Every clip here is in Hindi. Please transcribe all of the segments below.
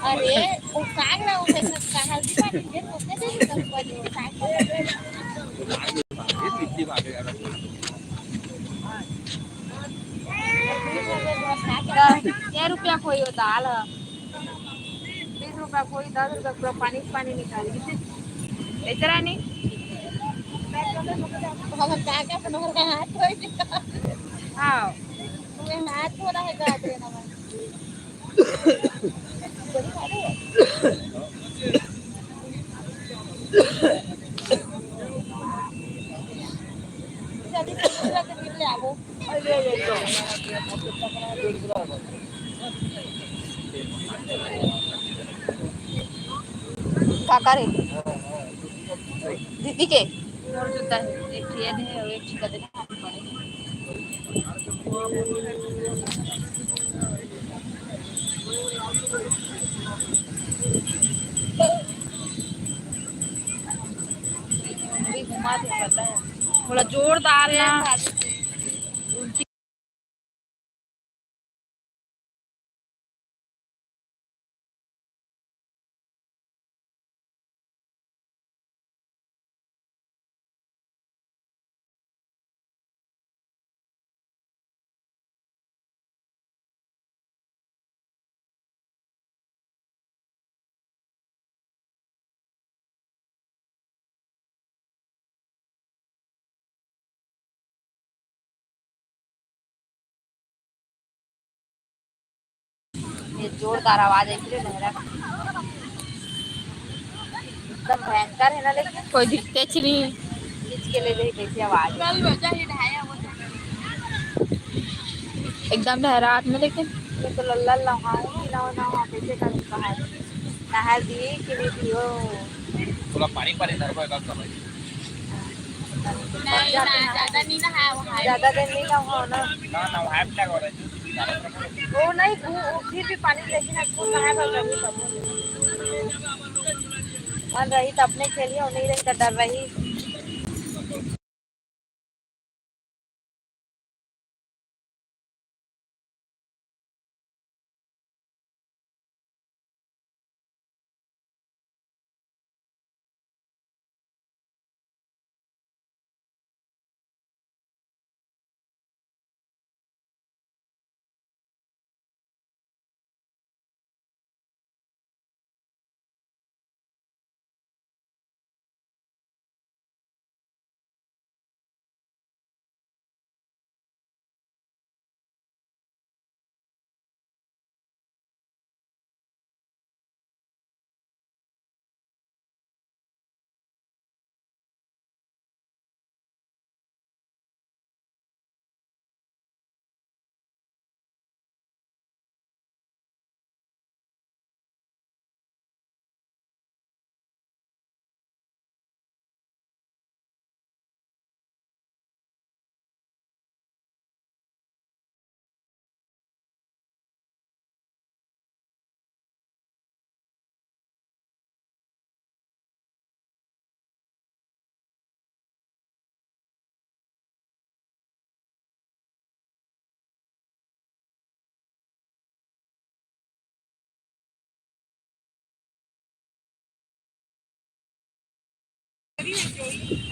अरे वो काग ना उसे कहाँ दी पानी दे उसने दे दी तब वो काग क्या रुपया कोई हो दाल 20 रुपया कोई 10 रुपया पूरा पानी पानी निकाल इतना नहीं हम क्या पनोर का हाथ धोए हाँ तुम्हें हाथ धो रहा है गाजरे ना बड़ी खाली है जल्दी से मिल ले आओ काका रे दीदी के और जूता है एक ट्रेन है और एक चिकन है घुमा दे पता है थोड़ा जोरदार ना ये जोरदार आवाज है इसलिए लहरा एकदम भयंकर है ना लेकिन कोई दिखते नहीं खींच के ले ले कैसी आवाज एकदम लहरात में लेकिन ये तो लल्ला लहाऊंगी ना ना कैसे कर बाहर नहर दी कि नहीं दी हो थोड़ा पानी पानी धर को कब समझ नहीं ज्यादा नहीं नहा वहां ज्यादा देर नहीं नहा ना ना वहां पे लगा रहा है वो नहीं फिर भी पानी लेकिन आपको नहा कर रही सब मन रही तो अपने खेलिए और नहीं रही तो डर रही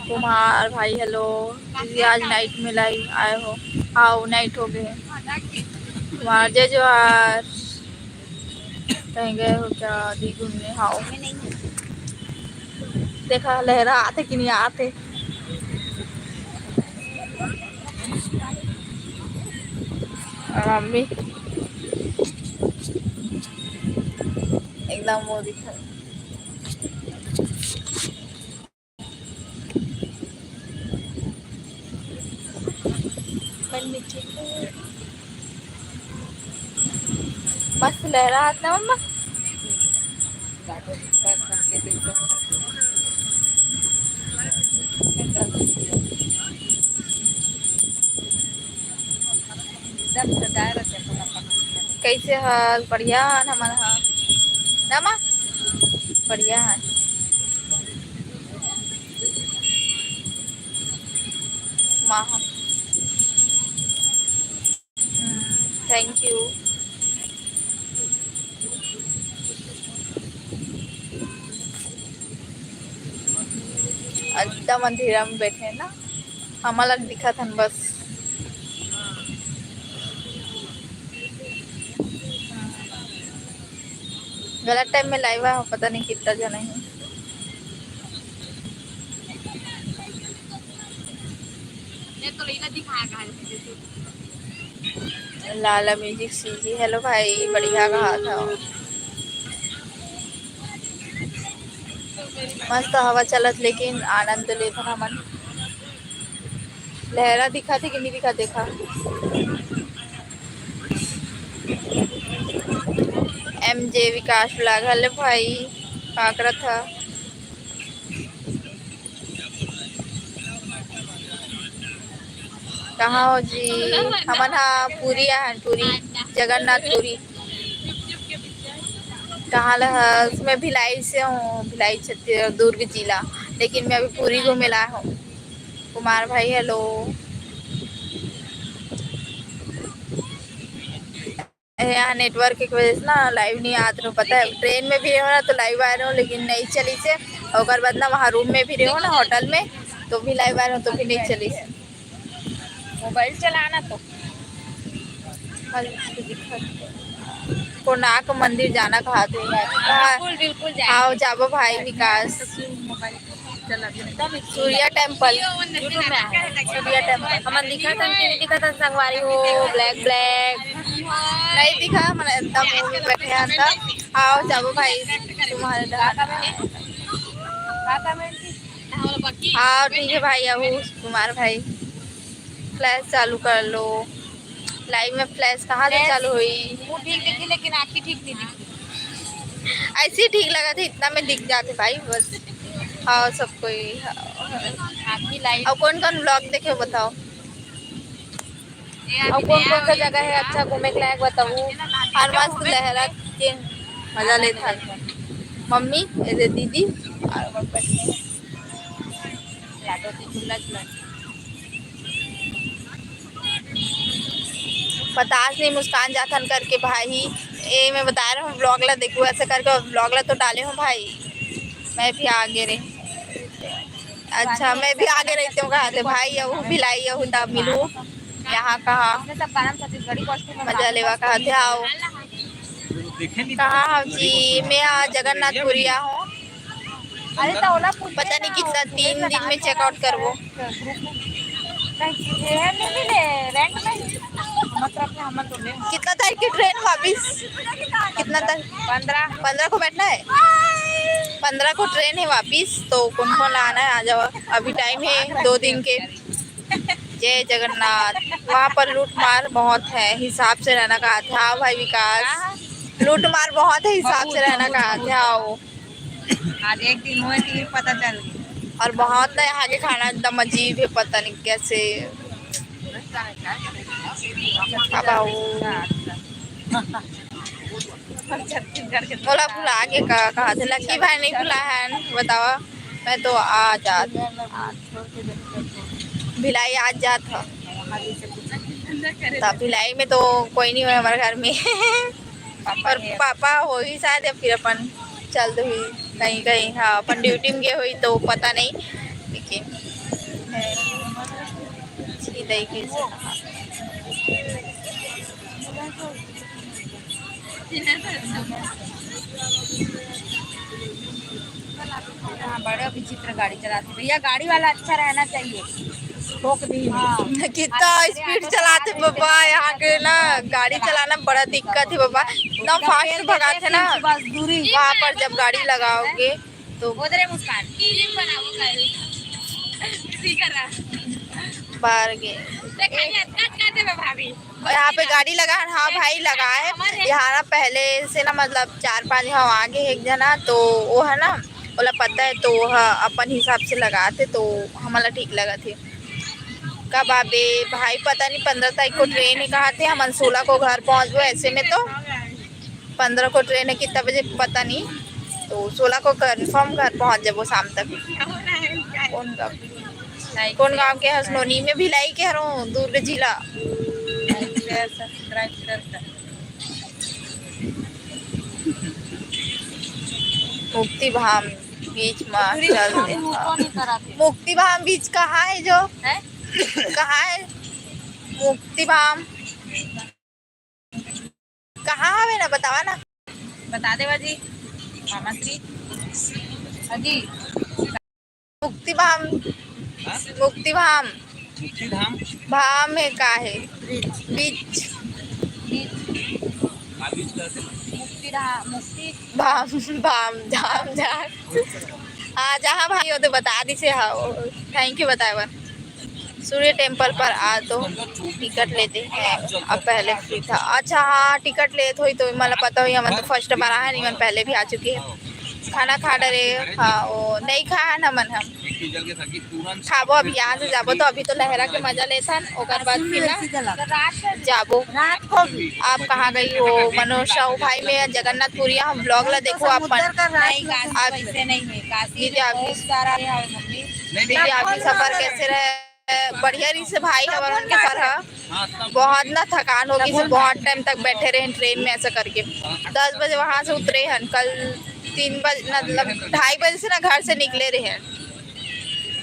कुमार भाई हेलो दीदी आज नाइट में लाई आए हो आओ नाइट हो गए कुमार जय जवाहर कहीं गए हो क्या दी घूमने हाओ देखा लहरा आते कि नहीं आते मम्मी एकदम वो दिखा मस्त लहरा आता मम्मा कैसे हाल बढ़िया हमारा हाँ ना बढ़िया है माँ थैंक यू एकदम अंधेरा में बैठे हैं ना, हमारा दिखा था बस। गलत टाइम में लाइव है, पता नहीं कितना जन है। लाला म्यूजिक सीजी, हेलो भाई, बढ़िया कहा था। मस्त हवा चलत, लेकिन आनंद लेता हमन। लहरा दिखा थी कि नहीं दिखा, देखा। MJ विकास ब्लॉग, हेलो भाई, काकरा था। कहाँ हो जी? हमन हाँ पूरी है, पूरी जगन्नाथपुरी। कहाँ लहस? मैं भिलाई से हूँ, भिलाई छत्तीसगढ़, दुर्ग जिला, लेकिन मैं अभी पूरी घूमे ला हूँ। कुमार भाई हेलो। यहाँ नेटवर्क की वजह से ना लाइव नहीं आते रहो, पता है। ट्रेन में भी रहो ना तो लाइव आ रहे हो, लेकिन नहीं चली से। और बाद ना वहाँ रूम में भी रहो ना, होटल में, तो भी लाइव आ रहे हो, तो भी नहीं चली से। मोबाइल चलाना तो कोणार्क मंदिर जाना कहा थे? बिल्कुल आओ जाबो भाई विकास। सूर्या टेम्पल, यूट्यूब में है। सूर्या टेम्पल हमन दिखा था कि नहीं दिखा था? संगवारी हो ब्लैक ब्लैक नहीं दिखा, मैंने इतना मूवी बैठे हैं तब। आओ जाबो भाई तुम्हारे डर। हाँ ठीक है भाई, अब कुमार भाई फ्लैश चालू कर लो। लाइव में फ्लैश कहाँ से चालू हुई? मुँह ठीक दिखी लेकिन आँखें ठीक नहीं दिखी। ऐसे ही ठीक लगा था, इतना में दिख जाते भाई बस। हाँ सब कोई। आँखें लाइट। अब कौन कौन ब्लॉग देखे बताओ? और कौन कौन सा जगह है अच्छा घूमने के लायक बताओ। हर मस्त लहरा के मजा लेता है। मम्मी ये दीदी और बतास नहीं मुस्कान जाथन करके भाई। ए मैं बता रहा हूँ ब्लॉग ला देखो, ऐसे करके ब्लॉग ला तो डाले हूँ भाई। मैं भी आगे रही, अच्छा मैं भी आगे रहती हूँ। कहा थे भाई अब भिलाई हूँ तब मिलूँ। यहाँ कहाँ मजा लेवा कहा थे? आओ कहाँ हो जी? मैं यहाँ जगन्नाथपुरिया हूँ। अरे तो ओला पता नहीं कितना 3 दिन में चेकआउट करवो। कितना तारीख की ट्रेन वापिस? कितना तारीख? 15 को बैठना है। 15 को ट्रेन है वापिस, तो कौन कौन आना है आ जाओ। अभी टाइम है 2 दिन के। जय जगन्नाथ। वहाँ पर लूट मार बहुत है, हिसाब से रहना कहा था। हाँ भाई विकास, लूट मार बहुत है, हिसाब से रहना कहा था। आओ आज एक दिन हुए कि पता चल। और बहुत है यहाँ के खाना एकदम अजीब है, पता नहीं कैसे। अब आओ छत्तीसगढ़ के बोला भुला के कहा था। लक्की भाई नहीं भुला है बतावा। मैं तो आ जात भिलाई आज जात था। तब भिलाई में तो कोई नहीं हुआ हमारे घर में। और पापा हो ही शायद, या फिर अपन चल दो हुई कहीं कहीं। हाँ अपन ड्यूटी में गए हुई तो पता नहीं, लेकिन बड़े विचित्र गाड़ी चलाते भैया। गाड़ी वाला अच्छा रहना चाहिए। ठोक भी कितना स्पीड चलाते बाबा यहाँ के ना। गाड़ी चलाना बड़ा दिक्कत है बाबा, इतना फास्ट भगाते ना। वहाँ पर जब गाड़ी लगाओगे तो मुस्कान बाहर गे यहाँ पे गाड़ी लगा है। हाँ भाई लगा है यहाँ ना, पहले से ना मतलब 4-5 यहाँ आगे एक जना, तो वो है ना बोला पता है, तो वह अपन हिसाब से लगाते तो हमारा ठीक लगा थे। कब आबे भाई पता नहीं, 15 तारीख को ट्रेन है कहा थे। हम 16 को घर पहुँचो, ऐसे में तो 15 को ट्रेन है, कितना बजे पता नहीं, तो 16 को कन्फर्म घर पहुँच जाबो शाम तक। कौन गाँव के हसनोनी में भिलाई के हूँ, दुर्ग जिला। मुक्ति धाम बीच में चलते हैं। नहीं कराते मुक्ति धाम बीच कहाँ है जो हैं? कहाँ है मुक्ति धाम कहाँ है ना बतावा ना। बता दे बाजी मामा श्री अजी मुक्ति धाम हाँ? मुक्ति धाम मुक्ति धाम धाम है का है बीच बीच करते मुक्ति धाम धाम धाम धाम हाँ जहाँ भाई हो तो बता दी से। हाँ थैंक यू बताए बार। सूर्य टेम्पल पर आ तो टिकट लेते हैं। अब पहले फ्री था। अच्छा हाँ टिकट लेते हुई तो मतलब पता हुई हम तो फर्स्ट बार आया नहीं मन पहले भी आ चुकी है। खाना खा डरे हाँ वो नहीं खाया ना मन हम खाबो अभी यहाँ से जाबो तो अभी तो लहरा के मजा लेता ओकर बाद फिर ना जाबो। रात को भी आप कहाँ गई हो मनोषा भाई में जगन्नाथपुरिया हम ब्लॉग ला देखो आप नहीं काशी वैसे नहीं है काशी दीदी आप बहुत सारा है मम्मी दीदी आपकी सफर कैसे रहे बढ़िया रही से भाई हमारे उनके सर है बहुत ना थकान होगी से बहुत टाइम तक बैठे रहे ट्रेन में ऐसा करके 10 बजे वहाँ से उतरे हैं कल 3 बजे मतलब 2:30 बजे से ना घर से निकले रहे हैं।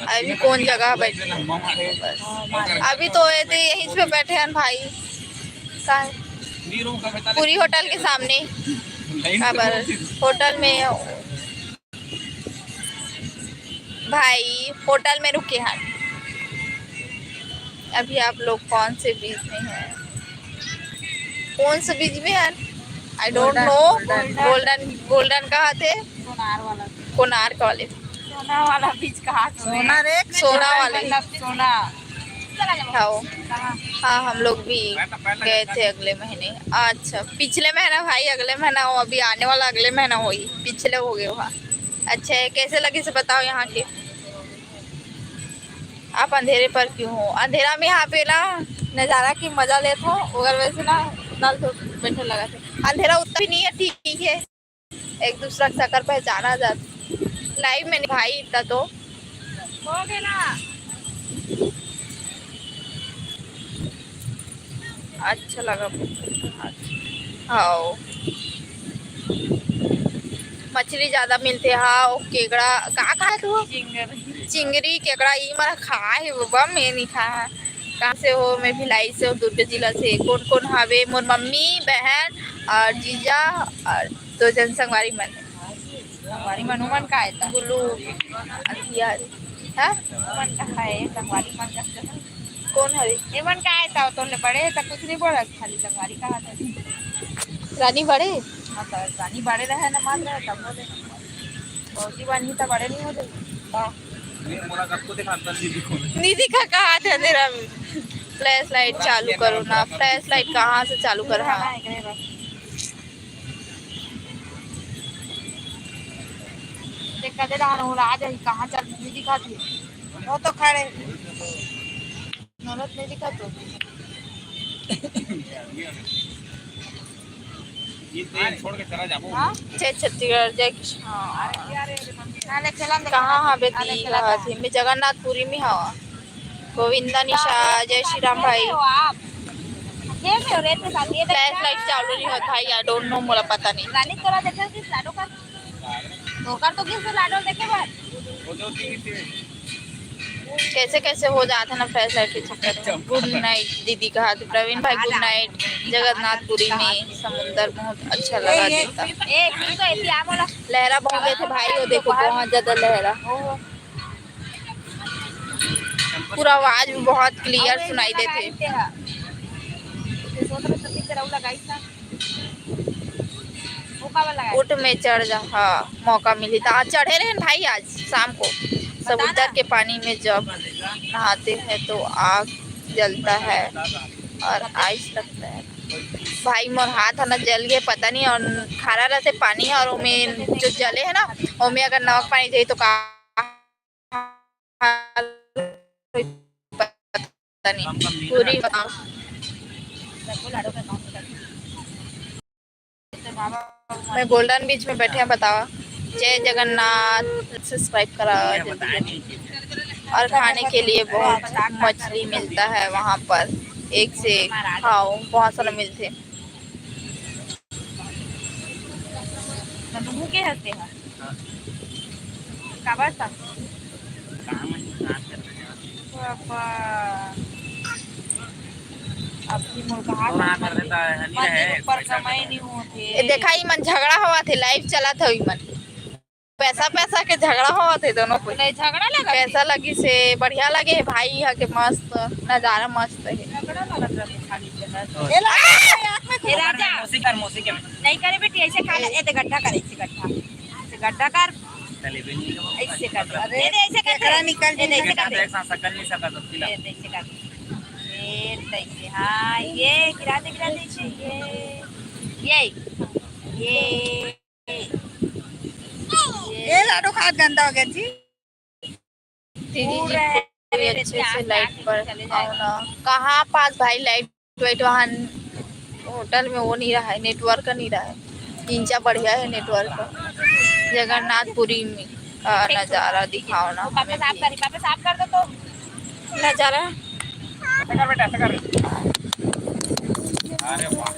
अभी कौन जगह बैठे अभी तो यहीं पे बैठे हैं भाई पूरी होटल के सामने होटल में भाई होटल में रुके हैं। अभी आप लोग कौन से बीच में हैं कौन से बीच में हैं आई डोंट नो। गोल्डन कहाँ थे सोनार वाला कोणार्क वाले सोना वाला बीच कहा सोना रे सोना वाले सोना हाँ हम लोग भी गए थे अगले महीने। अच्छा पिछले महीना भाई अगले महीना हो अभी आने वाला अगले महीना हो ही पिछले हो गए वहाँ। अच्छा कैसे लगे से बताओ यहाँ के आप अंधेरे पर क्यों हो अंधेरा में यहाँ पे ना नज़ारा की मजा लेते हो अगर वैसे ना नल तो बैठे लगा थे अंधेरा उतना भी नहीं है ठीक है एक दूसरा शक्कर पहचाना जाता लाइव में भाई इतना तो हो गया ना अच्छा लगा। हाँ मछली ज्यादा मिलते हाँ केकड़ा कहाँ खाए तू चिंगरी केकड़ा ये मरा खाए है बाबा मैं नहीं खाया। कहाँ से हो मैं भिलाई से हूँ दुर्ग जिला से। कौन कौन हावे मोर मम्मी बहन और जीजा और 2 जन संगवारी मन संगवारी मन उमन का है ता गुल्लू अथिया है उमन का है संगवारी मन का कौन हरे ये मन का है ता तो ले बड़े ता कुछ नहीं बोला खाली संगवारी कहा था रानी बड़े मतलब रानी बड़े रहे ना मान रहे तब बोले फौजी बनी तो बड़े नहीं होते दीदी का कहा था अंधेरा में फ्लैश लाइट चालू करो ना फ्लैश लाइट कहाँ से चालू कर हाँ देख कदे दान हो रहा है कहाँ चल नहीं दिखाती वो तो खड़े नौरत नहीं दिखा तो ये ट्रेन छोड़ के चला जाबो हाँ जय छत्तीसगढ़ जय कृष्ण नाले खेलन कहाँ हाँ बेटी कहा थी मैं जगन्नाथपुरी में हवा गोविंदा निशा जय श्री राम भाई आप ये में रेत के साथ ये फ्लैश लाइट चालू नहीं होता भाई आई डोंट नो मुझे पता नहीं। रानी तोरा देखे किस लाडो का धोकर तो किस लाडो देखे बात वो जो कैसे कैसे हो जाता ना फ्लैश लाइट के चक्कर में। गुड नाइट दीदी कहा थी प्रवीण भाई गुड नाइट जगन्नाथपुरी में समुंदर बहुत अच्छा लगा देता ए की तो ऐसी आमोला लहरा बहुत गए थे भाई वो देखो बहुत ज्यादा लहरा पूरा आवाज भी बहुत क्लियर सुनाई देते। ऊँट में चढ़ जा हाँ मौका मिली था चढ़े रहे भाई आज शाम को समुद्र के पानी में जब नहाते हैं तो आग जलता है और आइस लगता है भाई मोर हाथ है ना जल गए पता नहीं और खारा रहते पानी और उमें जो जले है ना उमें अगर नमक पानी दे तो पता नहीं पूरी मैं गोल्डन बीच में बैठे हैं बतावा जय जगन्नाथ सब्सक्राइब करा और खाने के लिए बहुत मछली मिलता है वहाँ पर एक से खाओ बहुत सारा मिलते काबर था काम है, काम कर रहे हैं। पापा अपनी मुर्गा तो ना कर देता है, हनी रहे, ऊपर पैसा कमाई का। नहीं होते ये देखा ही मन झगड़ा हुआ थे, लाइव चला था ही मन पैसा पैसा के झगड़ा हुआ थे दोनों को। नहीं झगड़ा लगा कैसा लगी से बढ़िया लगे है भाई, यहाँ के मस्त नजारा मस्त है। झगड़ा लगा था खाली और- ए राजा मौसी के में। नहीं करे बेटी ऐसे खा ले ए दे गड्ढा कर ऐसे गड्ढा कर चले भी नहीं है। ऐसे कर दे ऐसे कर दे निकल दे ऐसे कर दे एक साथ सकल नहीं सका तो खिला। ऐसे कर दे ऐसे हाँ ये गिरा दे ऐसे ये ये लाडू खा गंदा हो गया जी दीदी जी पूरी अच्छे से लाइट पर आओ ना। कहाँ पास भाई लाइट वाइट वहाँ होटल में वो नहीं रहा है, नेटवर्क नहीं रहा है। इंचा बढ़िया है नेटवर्क जगन्नाथपुरी में का नजारा दिखाओ ना हमें भी। पापा साफ कर दो तो नजारा ऐसा कर बेटा, ऐसा कर। अरे वाह,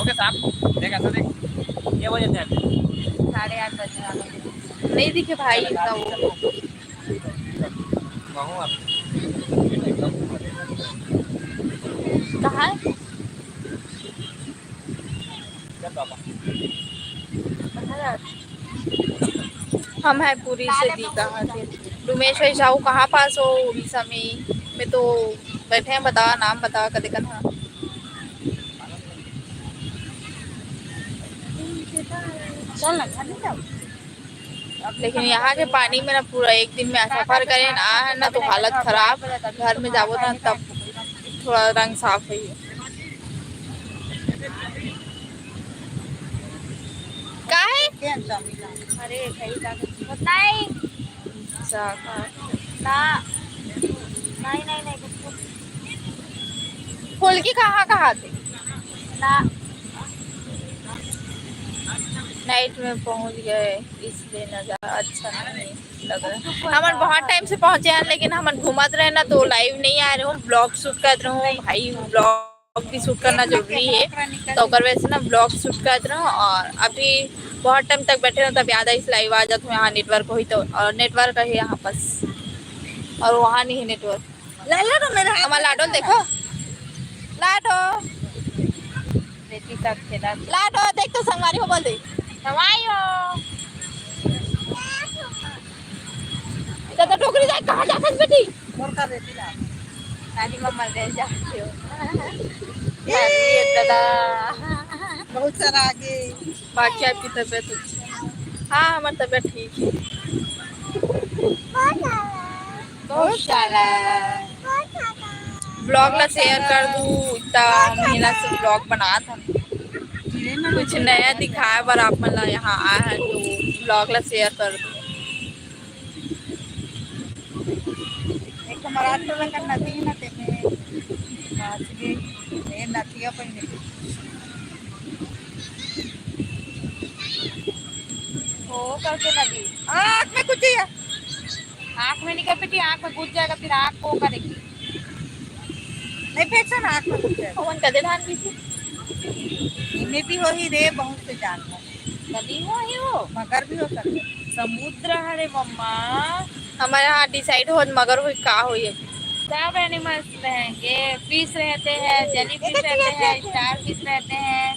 ओके साहब, देख ऐसा देख, ये वजह से है। 8:30 बजे नहीं दिखे भाई इतना वो। कहूँ आप कहाँ है? क्या पापा हम है पूरी से दी कहाँ थे डुमेश भाई साहू कहाँ पास हो उड़ीसा में तो बैठे हैं। बताओ नाम बताओ कदे कहाँ। चल ना खाने जाओ लेकिन यहाँ के पानी में ना पूरा एक दिन में सफर करें ना है ना तो हालत खराब। घर में जाओ ना तब थोड़ा रंग साफ है। का है अरे कहीं का नहीं नहीं फुल्की कहाँ कहाँ थे? ना नाइट में पहुंच गए इसलिए नज़ारा अच्छा नहीं लग रहा। हम बहुत टाइम से पहुंचे हैं लेकिन हम घूमत रहे ना तो लाइव नहीं आ रहे हूँ, ब्लॉग शूट कर रहे हूँ भाई। ब्लॉग भी शूट करना जरूरी है तो कर वैसे ना ब्लॉग शूट कर रहे हूँ। और अभी बहुत टाइम तक बैठे रहो तब याद आई इस लाइव आ जाता हूँ। यहाँ नेटवर्क हुई तो और नेटवर्क है यहाँ बस और वहाँ नहीं है नेटवर्क। लाडो मेरा हमारा लाडो देखो, लाडो बेटी तक खेला लाडो देख तो संगवारी हो बोल दे दवाई हो तो टोकरी जाए कहाँ जाता है बेटी? और कर देती ना नानी मम्मा दे जाते हो दादा बहुत सारा आगे बाकी आपकी तबीयत अच्छी है? हाँ हमारी तबीयत ठीक है। बहुत सारा ब्लॉग ला शेयर कर दूँ, इतना मेहनत से ब्लॉग बना था कुछ नया दिखाया पर आप मतलब यहाँ आए हैं तो ब्लॉग ला शेयर कर दूँ। एक मराठी में करना थी ना ते में आज के ये नथिया पहने हो करके नदी आँख में कुछ है आँख में नहीं कर बेटी आँख में घुस जाएगा फिर आँख को करेगी नहीं फेंक ना आँख में घुस जाएगा कौन कदे धान भी थी इनमें भी हो ही रे बहुत से जानवर नदी हो ही हो मगर भी हो सकते समुद्र है रे मम्मा। हमारे यहाँ डिसाइड हो मगर हुई का हुई है सब एनिमल्स रहेंगे फिश रहते हैं जेली फिश रहते हैं स्टार फिश रहते हैं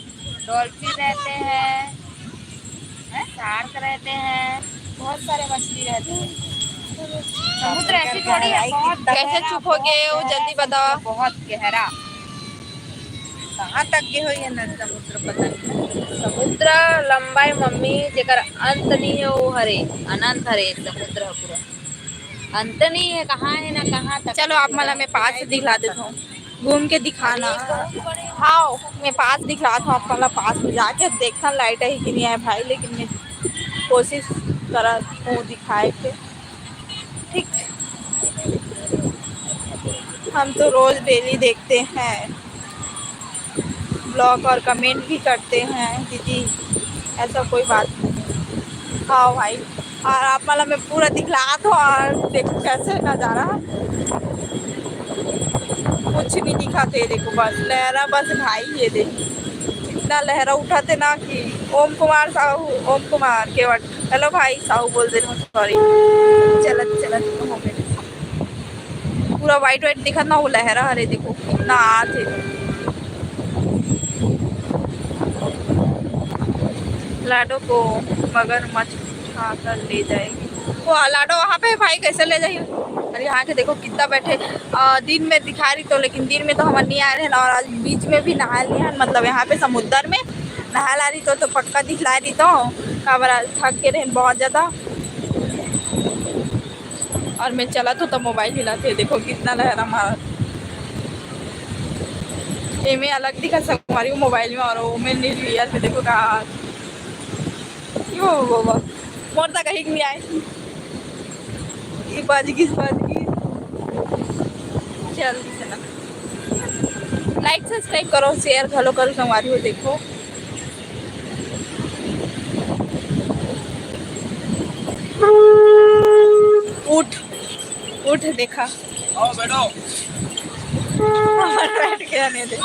डॉल्फिन रहते हैं शार्क रहते हैं बहुत सारे मछली रहते हैं। समुद्र ऐसी थोड़ी है बहुत कैसे चुप हो गए हो जल्दी बताओ। बहुत गहरा कहाँ तक के हो ये न समुद्र पता नहीं समुद्र लंबाई मम्मी जेकर अंत नहीं है वो हरे अनंत हरे समुद्र है पूरा अंत नहीं है कहाँ है ना कहाँ तक। चलो आप मला मैं पास से दिखला देता हूँ घूम के दिखाना। हाँ मैं पास दिखला था आप मला पास में जाके देखना लाइट है कि नहीं है भाई लेकिन मैं कोशिश करा हूँ दिखाए के ठीक। हम तो रोज डेली देखते हैं ब्लॉग और कमेंट भी करते हैं दीदी ऐसा कोई बात नहीं। हाँ भाई और आप मतलब मैं पूरा दिखला दो और देखो कैसे नज़ारा कुछ नहीं दिखाते देखो बस लहरा बस भाई ये देखो इतना लहरा उठा थे ना कि ओम कुमार साहू, ओम कुमार केवट, हेलो भाई साहू बोल दे रहा हूँ, सॉरी। चलत चलत हो गए पूरा वाइट वाइट दिखा ना, वो लहरा हरे देखो कितना थे। लाडो को मगरमच्छ उठा कर ले जाएगी, वो लाडो वहाँ पे भाई कैसे ले जाइए। अरे यहाँ के देखो कितना बैठे, दिन में दिखा रही तो, लेकिन दिन में तो हम नहीं आए रहे ना, और आज बीच में भी नहा लिया, मतलब यहाँ पे समुद्र में नहा ला रही तो पक्का दिखला रही तो काबरा थक के रहे बहुत ज़्यादा। और मैं चला तो मोबाइल हिलाते, देखो कितना लहरा मारा। ये मैं अलग दिखा हमारी मोबाइल में, और वो मैं निर्वियर थे देखो कहा वो मोरता कहीं नहीं आए। ये बाजी किस बात की, चल चला लाइक सब्सक्राइब करो, शेयर घलो करो संगवारी हो देखो। उठ उठ देखा आओ बैठो। बैठ के आने दे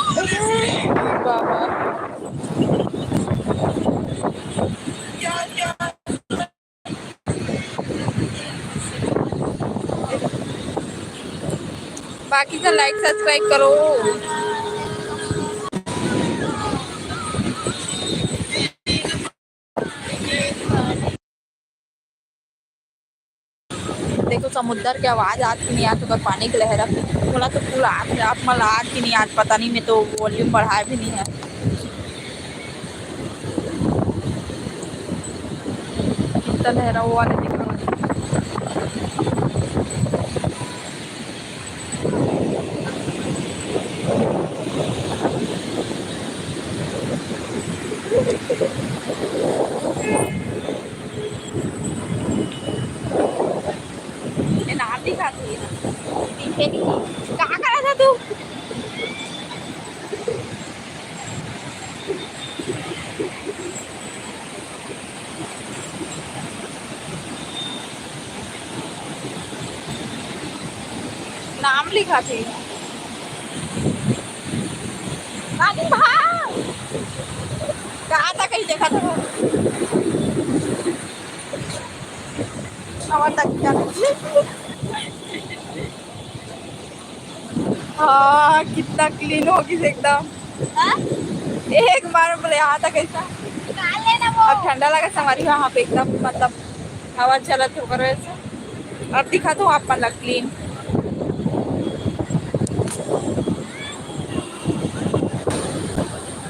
बाबा। बाकी का लाइक सब्सक्राइब करो। देखो समुद्र की आवाज आती नहीं आती, अगर पानी की लहरा बोला तो पूरा आप मला आती नहीं आज, पता नहीं मैं तो वॉल्यूम बढ़ाया भी नहीं है। कितना लहरा वो वाले दिख रहा है। नाम दिखाती है दिखे नहीं, कहाँ करा था तू। नाम लिखा थी नानी भाग, कहाँ था कहीं देखा था हवा तक क्या। हाँ कितना क्लीन होगी एकदम, एक बार बोले यहाँ तक कैसा। अब ठंडा लगा हमारी यहाँ पे एकदम, मतलब हवा चलत होकर वैसे। अब दिखा दो आप मतलब क्लीन।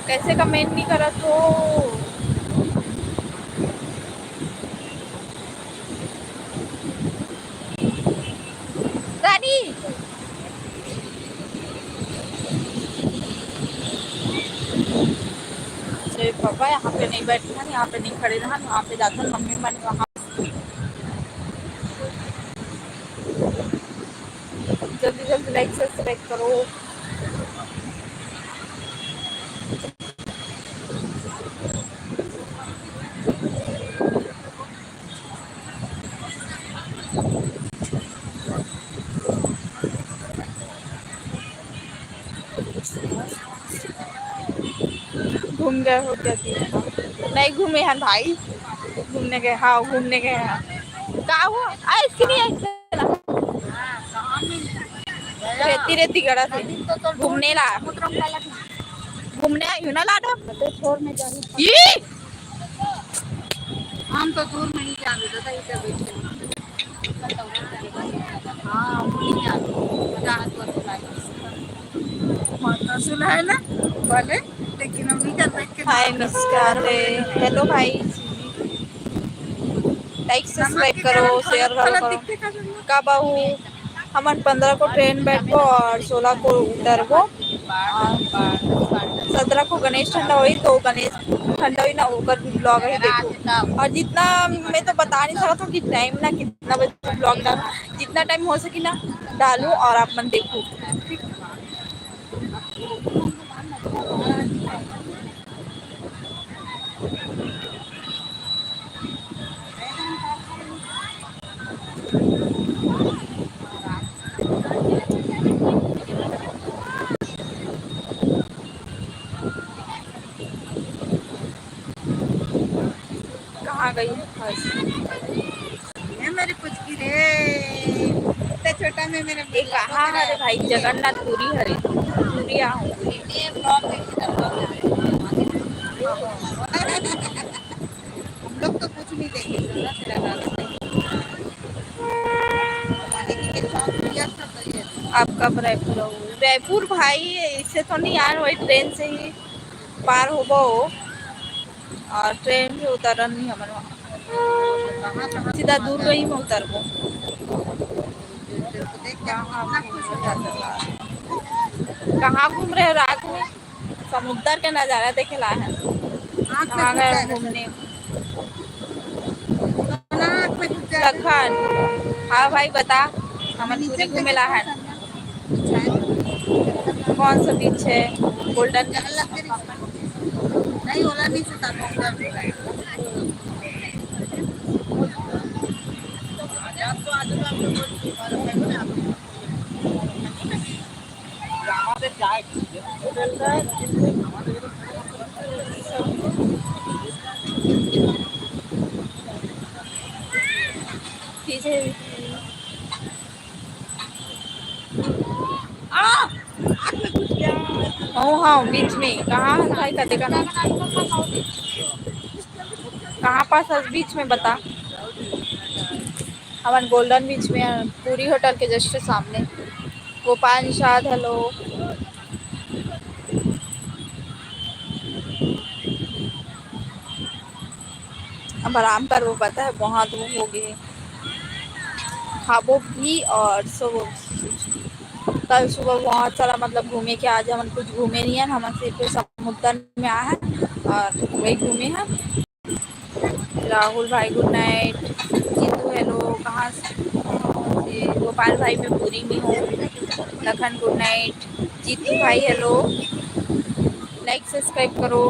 कैसे कमेंट नहीं करा तो रानी। पापा यहाँ पे नहीं बैठना, यहाँ पे नहीं खड़े रहना, वहाँ पे जाता मम्मी मन वहाँ। जल्दी जल्दी लाइक सब्सक्राइब करो। घूम गए हो क्या? नहीं घूमे हैं भाई, घूमने गए। हाँ घूमने गए हैं। कहाँ हुआ इसकी नहीं रेती रेती गड़ा थे घूमने ला, घूमने आई हूँ ना लाडो। छोड़ने जा रही ये हम तो दूर में ही जा रहे थे इधर बैठे। हाँ नहीं जा माता सुना है ना बोले, लेकिन हम नहीं करते। हाय मिस कर रहे, हेलो भाई, लाइक सब्सक्राइब करो, शेयर करो। कब आहू हमन 15 को ट्रेन बैठो और 16 को उतरबो, 17 को गणेश ठंडा हुई तो गणेश ठंडा हुई ना होकर ब्लॉग ही देखो। और जितना मैं तो बता नहीं सकता हूँ कि टाइम ना कितना बजे ब्लॉग डाल, जितना टाइम हो सके ना डालूँ और आप मन देखो। कहाँ गई बस। ये मेरी कुछ की रे इतना छोटा में मेरे ये कहाँ है भाई, जगन्नाथपुरी हरे पूरी आहूँ। ये ब्लॉग देखी था हम लोग तो कुछ नहीं देखे ना तेरा दादा लेकिन शौक किया सब सही है। आप कब रायपुर आओ? रायपुर भाई इससे तो नहीं यार, वही ट्रेन से ही पार होबो और ट्रेन से उतरन नहीं हमारे वहाँ, कहाँ सीधा दूर रही में उतरबो। देख के हम कितना खुश हो जाते हैं। कहाँ घूम रहे हो रात में? समुद्र के नज़ारा देखे ला है। आँख कहाँ में गए घुस घूमने? जाएगा आँख में घुस जाएगा लखन हाँ भाई बता, हमें पूरी घूमे ला है। कौन सा बीच है? गोल्डन नहीं ओला नहीं सुता पीछे हाँ बीच में कहाँ है भाई का देखा ना, कहाँ पास है बीच में बता। हमारे गोल्डन बीच में है, पूरी होटल के जस्ट सामने। गोपाल निषाद हेलो। अब आराम कर, वो पता है बहुत धूप हो गई, खाबो भी और सो कल सुबह बहुत सारा मतलब घूमे के, आज हम कुछ घूमे नहीं है, हम सिर्फ समुद्र में आए हैं और वही घूमे हैं। राहुल भाई गुड नाइट। जीतू हेलो, कहाँ से? गोपाल भाई मैं पूरी में हूँ। Lakhan good night. जीतू भाई हेलो, लाइक सब्सक्राइब करो।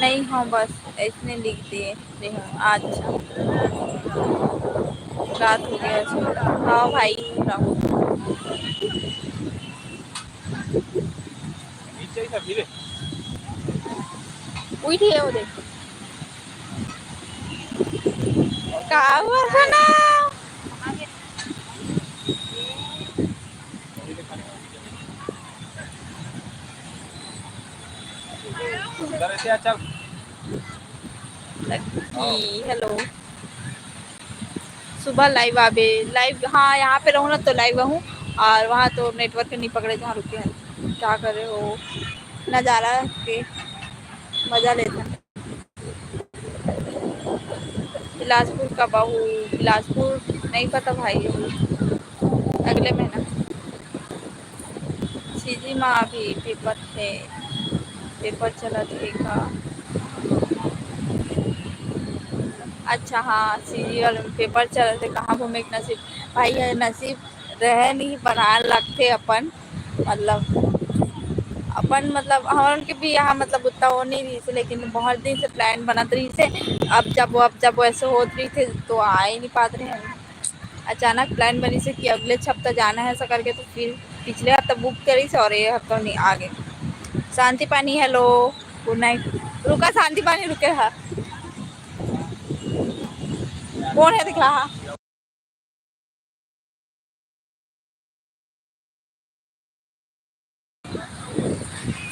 नहीं हाँ बस ऐसने लिख दिए रहे हूँ। अच्छा रात हो गया। हाँ भाई राहुल नीचे ही था फिर उठ है वो देख कहा हुआ था ना। इधर ऐसे आ चल। हेलो सुबह लाइव आबे लाइव, हाँ यहाँ पे रहूँ ना तो लाइव रहूँ, और वहाँ तो नेटवर्क नहीं पकड़े जहाँ रुके हैं। क्या कर रहे हो? नज़ारा के मज़ा लेते हैं। बिलासपुर का बहू, बिलासपुर नहीं पता भाई, अगले महीना। सीजी माँ अभी पेपर थे, पेपर चला देखा। अच्छा हाँ सीजी वाले पेपर चल रहे थे, कहाँ घूमे के नसीब भाई है, नसीब रह नहीं बना लगते अपन मतलब हम के भी यहाँ मतलब उतना हो नहीं रही थी, लेकिन बहुत दिन से प्लान बनत रही से। अब जब वैसे होत रही थे तो आ ही नहीं पाते हैं। अचानक प्लान बनी से कि अगले हफ्ता जाना है ऐसा करके, तो फिर पिछले हफ्ता बुक करी से और ये हफ्ता नहीं आ गए। शांति पानी हेलो गुड नाइट। रुका शांति पानी रुके रहा, कौन है दिख रहा?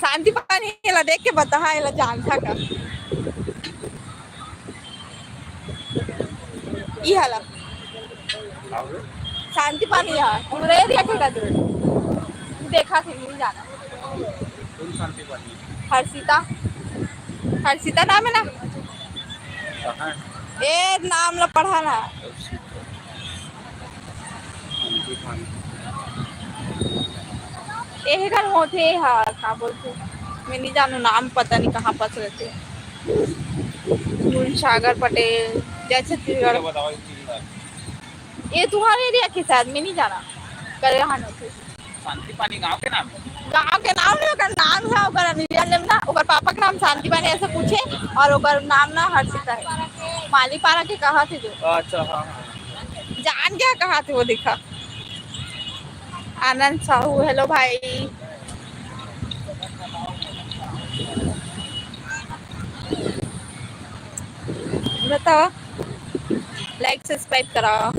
शांति पानी एला देख के बता, हाँ एला जानता का ई हला शांति पानी है पूरे एरिया के का देखा थे नहीं जाना। कौन शांति पानी? हर्षिता, हर्षिता नाम है ना? कहाँ? ए नाम ला पढ़ा ना। शांति पानी यही घर होते हाँ क्या बोलते, मैं नहीं जानू नाम, पता नहीं कहाँ पास रहते। सागर पटेल जैसे इधर बताओ इधर। ये तुम्हारे एरिया के साथ में नहीं जाना करे हाँ थे। शांति पानी गांव के नाम है? गाँव के नाम नहीं, ओकर नाम है, ओकर निरंजन नेम ना, ओकर पापा के नाम शांति पानी ऐसे पूछे, और ओकर नाम ना हर्षिता है। मालीपारा के कहा थे जो। अच्छा हाँ जान क्या कहा थे वो दिखा। आनंद साहू हेलो भाई। बताओ, लाईक सबस्क्राईब करा.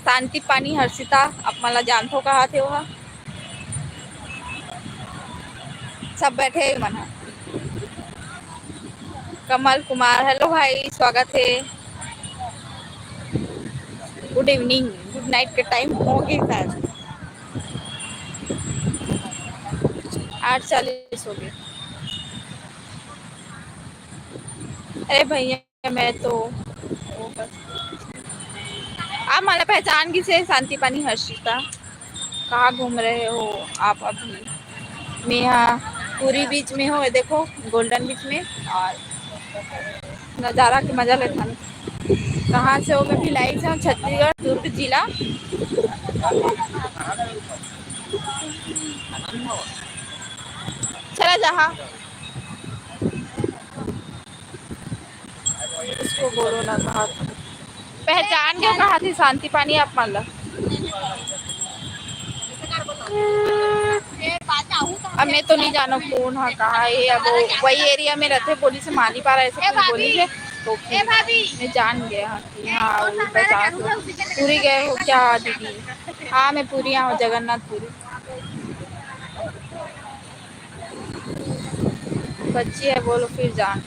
शांती पाणी हर्षिता, आप मला जानतो का आहात तेव्हा. सब बैठे हैं मना. कमल कुमार, हेलो भाई, स्वागत है. गुड इवनिंग, गुड नाइट के टाइम हो गई शायद. 8:40 हो गए. अरे भैया मैं तो आप मला पहचान किसे. शांति पानी हर्षिता, कहाँ घूम रहे हो आप अभी. मैं यहाँ पूरी बीच में हूँ, देखो गोल्डन बीच में, और नज़ारा की मजा लेता हूँ. कहाँ से हो. मैं भिलाई से हूँ, छत्तीसगढ़, दुर्ग जिला. चला जहाँ उसको बोलो ना. कहा पहचान क्यों कहा थी शांति पानी आप मान लो. अब मैं तो नहीं जाना कौन है कहाँ है. अब वही एरिया में रहते, बोली से मान ही पा रहा ऐसे कुछ बोली है तो मैं जान गया कि हाँ वो पहचान. पूरी गए हो क्या दीदी. हाँ मैं पूरी यहाँ हूँ, जगन्नाथपुरी. बच्ची है बोलो फिर जान.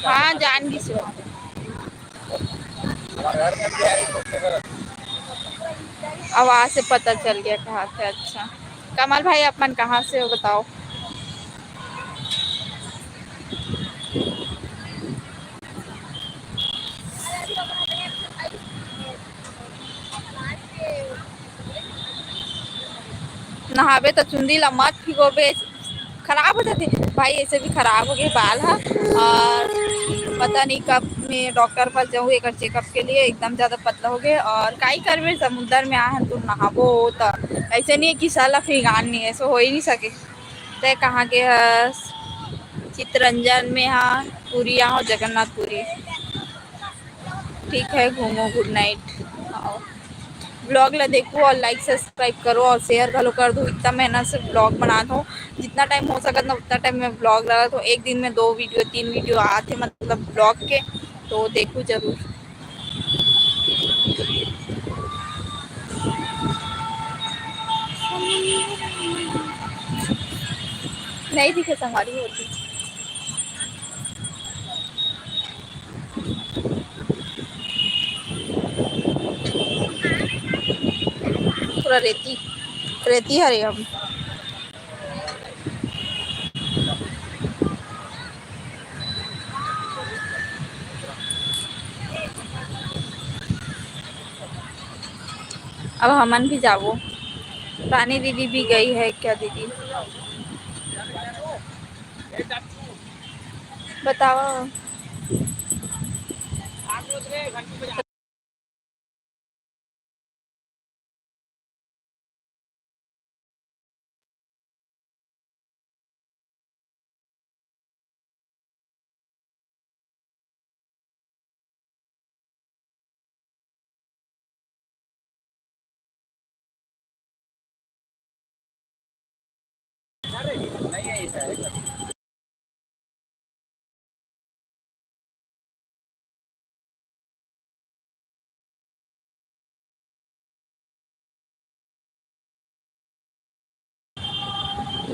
हाँ जान भी से. आवाज से पता चल गया कहाँ से. अच्छा कमल भाई अपन कहाँ से हो बताओ. नहावे तो चुंदी ला मत भिगोबे, खराब हो जाते भाई. ऐसे भी खराब हो गए बाल है. और पता नहीं कब मैं डॉक्टर पास जाऊँ एक चेकअप के लिए. एकदम ज़्यादा पतला हो गए. और काई करवे समुद्र में आए हैं तो नहाबो तो ऐसे नहीं है कि साला फिगान नहीं, ऐसा हो ही नहीं सके. ते कहाँ के हस. चितरंजन में हाँ पूरी यहाँ हो, जगन्नाथपुरी. ठीक है घूमो, गुड नाइट. ब्लॉग ला देखो और लाइक सब्सक्राइब करो और शेयर घलो कर दो. इतना मेहनत से ब्लॉग बनाता हूँ, जितना टाइम हो सकता ना उतना टाइम मैं ब्लॉग लगा. तो एक दिन में 2 वीडियो 3 वीडियो आते मतलब ब्लॉग के, तो देखो जरूर. नहीं दिखे हमारी होती. पूरा रेती रेती हरे हम. अब हमन भी जाओ. रानी दीदी भी गई है क्या दीदी बताओ.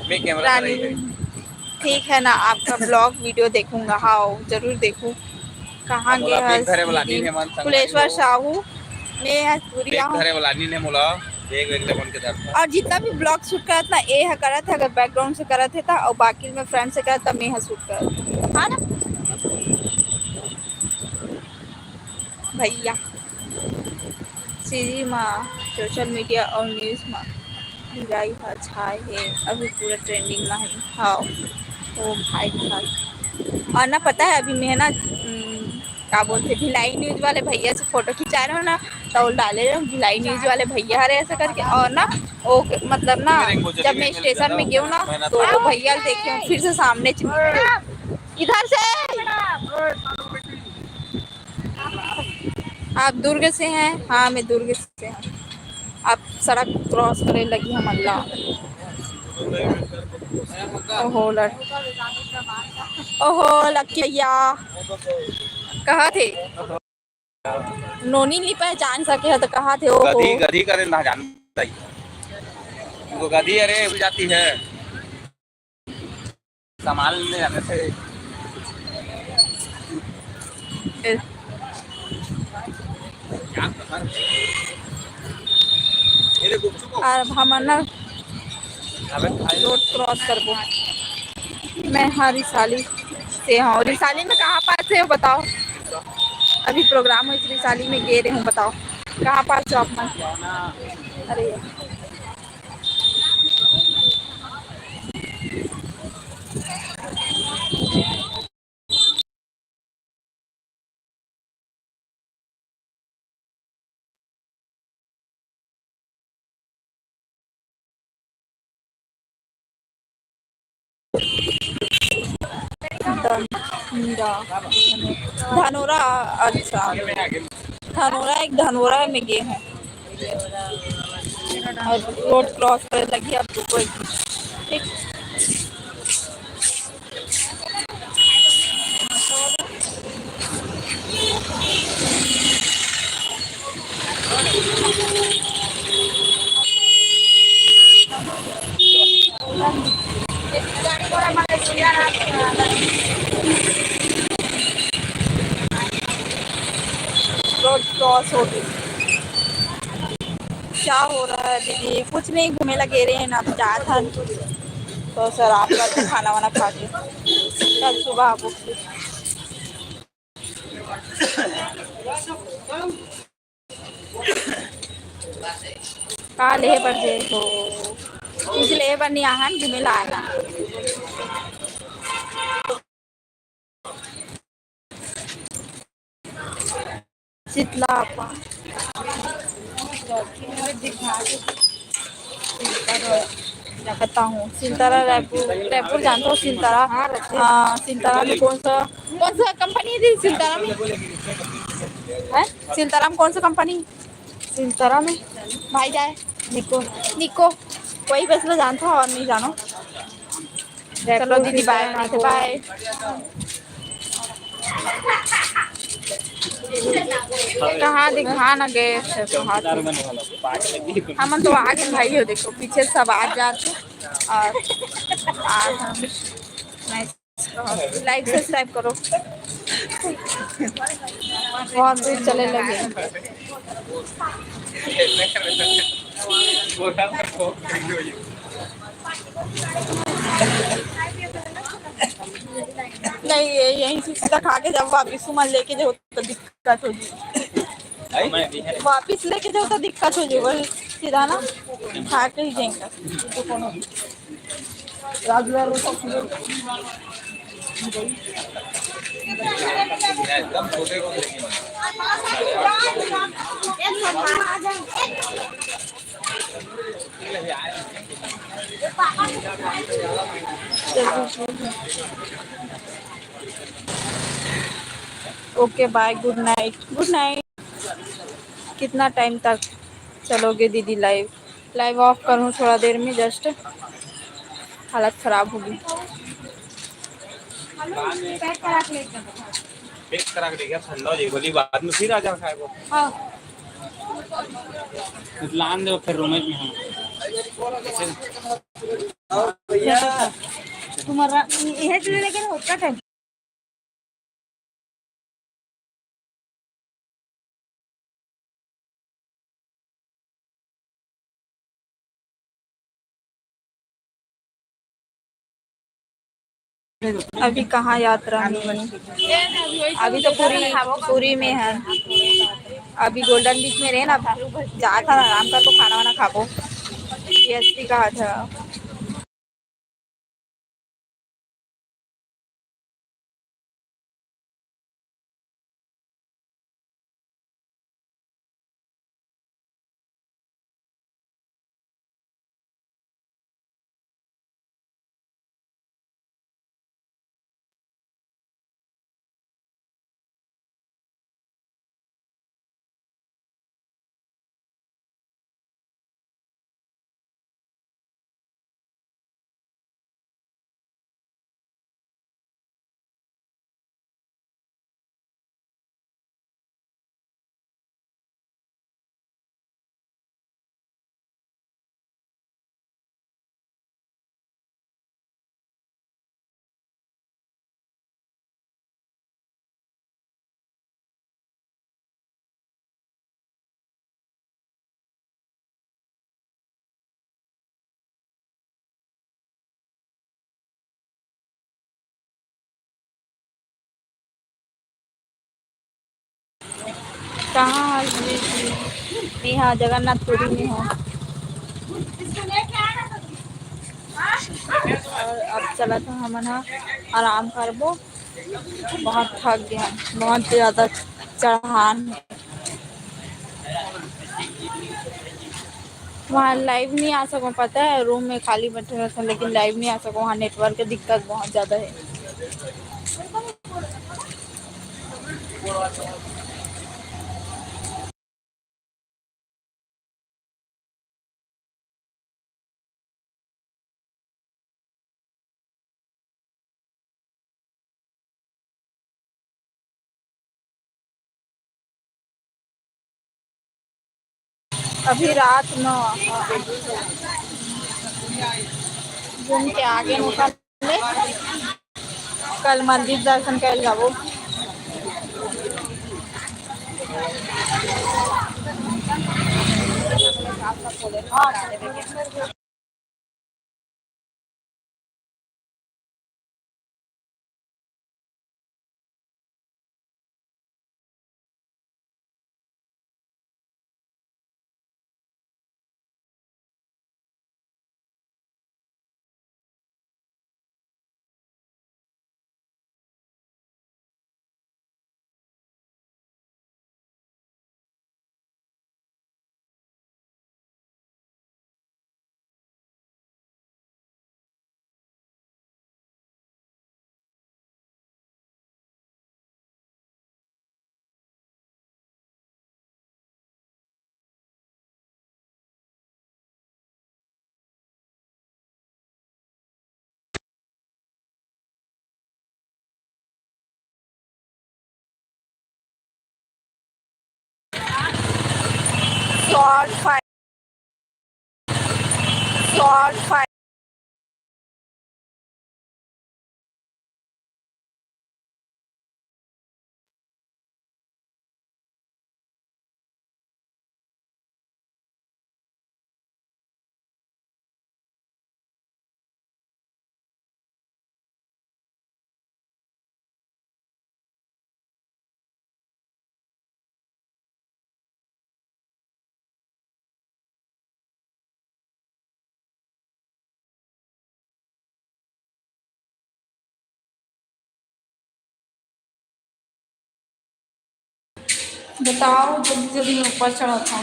मैं कैमरा रानी ठीक है ना, आपका ब्लॉग वीडियो देखूंगा. हाँ जरूर देखूँ. कहाँ गए कुलेश्वर साहू. मैं पूरी और जितना भी ब्लॉग शूट करा था ये है करा था. अगर बैकग्राउंड से करा था और बाकी में फ्रेंड से करा था मैं शूट करा. हाँ ना भैया. सीरी माँ सोशल मीडिया और न्यूज़ में भिलाई छाए है अभी पूरा ट्रेंडिंग में है. हाँ ओ भाई भाई. और ना पता है अभी मैं ना क्या बोलते भिलाई न्यूज़ वाले भैया से फोटो खिंचा रहे हो ना, तो डाले रहे भिलाई न्यूज़ वाले भैया हरे ऐसा करके. और ना वो मतलब ना जब मैं स्टेशन में गई ना तो वो भैया देखे हूँ फिर से सामने इधर से. आप दुर्ग से हैं. हाँ मैं दुर्ग से हूँ. आप सड़क क्रॉस करे लगी हम अल्लाह. ओहो ओहो लकी भैया. कहाँ थे? नोनी नहीं पहचान सके है तो कहाँ थे? ओहो गधी गधी करे ना जानता ही उनको गधी अरे उड़ जाती है संभालने जाने से क्या पता। ये देखो चुको अब हम ना अबे भाई रोड क्रॉस कर दो। मैं हाँ रिसाली से हूँ। रिसाली में कहाँ पास है वो बताओ। अभी प्रोग्राम है इस रिसाली में गए रहे हूँ, बताओ कहाँ पास हो आप? अरे धनोरा। अच्छा धनोरा, एक धनोरा में गए हैं और रोड क्रॉस कर लगी अब कोई ठीक। रोड क्रॉस हो गई। क्या हो रहा है दीदी? कुछ नहीं, घूमे लगे रहे हैं ना, अब जा था तो सर आप खाना वाना खा के कल सुबह आपको कहाँ ले पर जे तो इसलिए बनी आहन घूमे ला आना। शीतला आपा कहता हूँ सिलतारा रायपुर। रायपुर जानते हो सिलतारा? हाँ सिलतारा में कौन सा कंपनी है दीदी? सिलतारा में है? सिलतारा में कौन सा कंपनी? सिलतारा में भाई जाए निको निको वही बस लो जानता हो और नहीं जानो। चलो दीदी बाय। बाय। कहाँ दिखा ना गए हम तो आगे भाई हो, देखो पीछे सब आ जाते और लाइक सब्सक्राइब करो। बहुत दूर चले लगे। नहीं यहीं से सीधा खा के जब वापिस सामान लेके जाओ तो दिक्कत होगी। वापिस लेके जाओ तो दिक्कत हो जाएगी सीधा ना खा के ही जाएंगे। एकदम छोटे को okay bye, good night. Good night. कितना टाइम तक चलोगे दीदी लाइव? लाइव ऑफ करूँ थोड़ा देर में, जस्ट हालत खराब होगी। एक तरह के देखिए ठंडा हो जाएगी बोली बाद में फिर आ जा खाए वो लान दो फिर रूम में हम तुम्हारा यह लेकिन होता है अभी कहाँ यात्रा में? अभी तो पूरी में है। अभी गोल्डन बीच में रहे ना, जा था आराम कर तो खाना वाना खाबो। पीएसपी कहा था। कहाँ जी हाँ जगन्नाथपुरी में हो। और अब चला था हम ना आराम करबो, बहुत थक गया, बहुत ज़्यादा चढ़ान है। वहाँ लाइव नहीं आ सकूँ, पता है रूम में खाली बैठे रहते हैं, लेकिन लाइव नहीं आ सकूँ, वहाँ नेटवर्क की दिक्कत बहुत ज़्यादा है। अभी रात 9 घूम के आगे निकल, कल मंदिर दर्शन कर जाबो। Short fight, short fight. बताओ जल्दी जल्दी मैं ऊपर चढ़ा था।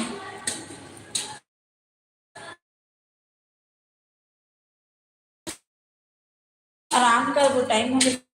आराम कर, वो टाइम हो गया।